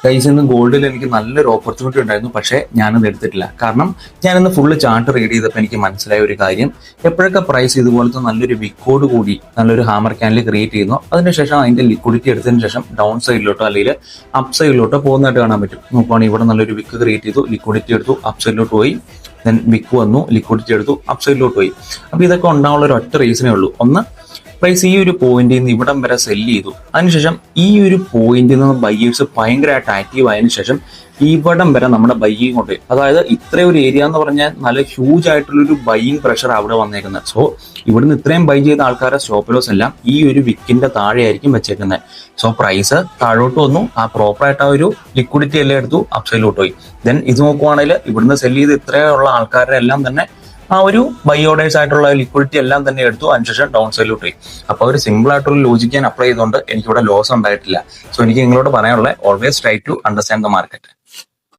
Guys, ഇന്ന് ഗോൾഡിൽ എനിക്ക് നല്ലൊരു ഓപ്പർച്യൂണിറ്റി ഉണ്ടായിരുന്നു. പക്ഷേ ഞാനത് എടുത്തിട്ടില്ല. കാരണം ഞാനിന്ന് ഫുള്ള് ചാർട്ട് റീഡ് ചെയ്തപ്പോൾ എനിക്ക് മനസ്സിലായ ഒരു കാര്യം, എപ്പോഴൊക്കെ പ്രൈസ് ഇതുപോലത്തെ നല്ലൊരു വിക്കോട് കൂടി നല്ലൊരു ഹാമർ ക്യാൻഡിൽ ക്രിയേറ്റ് ചെയ്യുന്നു, അതിനുശേഷം അതിന്റെ ലിക്വിഡിറ്റി എടുത്തതിന് ശേഷം ഡൗൺ സൈഡിലോട്ടോ അല്ലെങ്കിൽ അപ്പ് സൈഡിലോട്ടോ പോകുന്നതായിട്ട് കാണാൻ പറ്റും. നോക്കുവാണെങ്കിൽ ഇവിടെ നല്ലൊരു വിക്ക് ക്രിയേറ്റ് ചെയ്തു, ലിക്വിഡിറ്റി എടുത്തു, അപ്പ് സൈഡിലോട്ട് പോയി. ദെൻ വിക്ക് വന്നു, ലിക്വിഡിറ്റി എടുത്തു, അപ്പ് സൈഡിലോട്ട് പോയി. അപ്പൊ ഇതൊക്കെ ഉണ്ടാവാനുള്ള ഒരു ഒറ്റ റീസണേ ഉള്ളൂ. ഒന്ന്, പ്രൈസ് ഈ ഒരു പോയിന്റിൽ നിന്ന് ഇവിടം വരെ സെല്ല് ചെയ്തു, അതിനുശേഷം ഈ ഒരു പോയിന്റിൽ നിന്ന് ബയ്യേഴ്സ് ഭയങ്കരമായിട്ട് ആക്റ്റീവ് ആയതിനു ശേഷം ഇവിടം വരെ നമ്മുടെ ബയ്യിങ് കൊണ്ട്, അതായത് ഇത്രയും ഒരു ഏരിയ എന്ന് പറഞ്ഞാൽ നല്ല ഹ്യൂജ് ആയിട്ടുള്ളൊരു ബയ്യിങ് പ്രഷർ അവിടെ വന്നേക്കുന്നത്. സോ ഇവിടുന്ന് ഇത്രയും ബൈ ചെയ്ത ആൾക്കാരെ സ്റ്റോപ്പ് ലോസ് എല്ലാം ഈ ഒരു വിക്കിന്റെ താഴെ ആയിരിക്കും വെച്ചേക്കുന്നത്. സോ പ്രൈസ് താഴോട്ട് വന്നു, ആ പ്രോപ്പറായിട്ട് ആ ഒരു ലിക്വിഡിറ്റി എല്ലാം എടുത്തു, അപ്സൈഡിലോട്ട് പോയി. ദെൻ ഇത് നോക്കുവാണെങ്കിൽ ഇവിടുന്ന് സെല്ല് ചെയ്ത് ഇത്രയുള്ള ആൾക്കാരുടെ എല്ലാം തന്നെ ആ ഒരു ബൈ ഓർഡേഴ്സ് ആയിട്ടുള്ള ലിക്വിഡിറ്റി എല്ലാം തന്നെ എടുത്തു, അതിനുശേഷം ഡൗൺ സൈഡിലോട്ട് പോയി. അപ്പോൾ ഒരു സിമ്പിൾ ആയിട്ടുള്ള ലോജിക്ക് ഞാൻ അപ്ലൈ ചെയ്തുകൊണ്ട് എനിക്കിവിടെ ലോസ് ഉണ്ടായിട്ടില്ല. സോ എനിക്ക് നിങ്ങളോട് പറയാനുള്ളത്, always try to understand the market.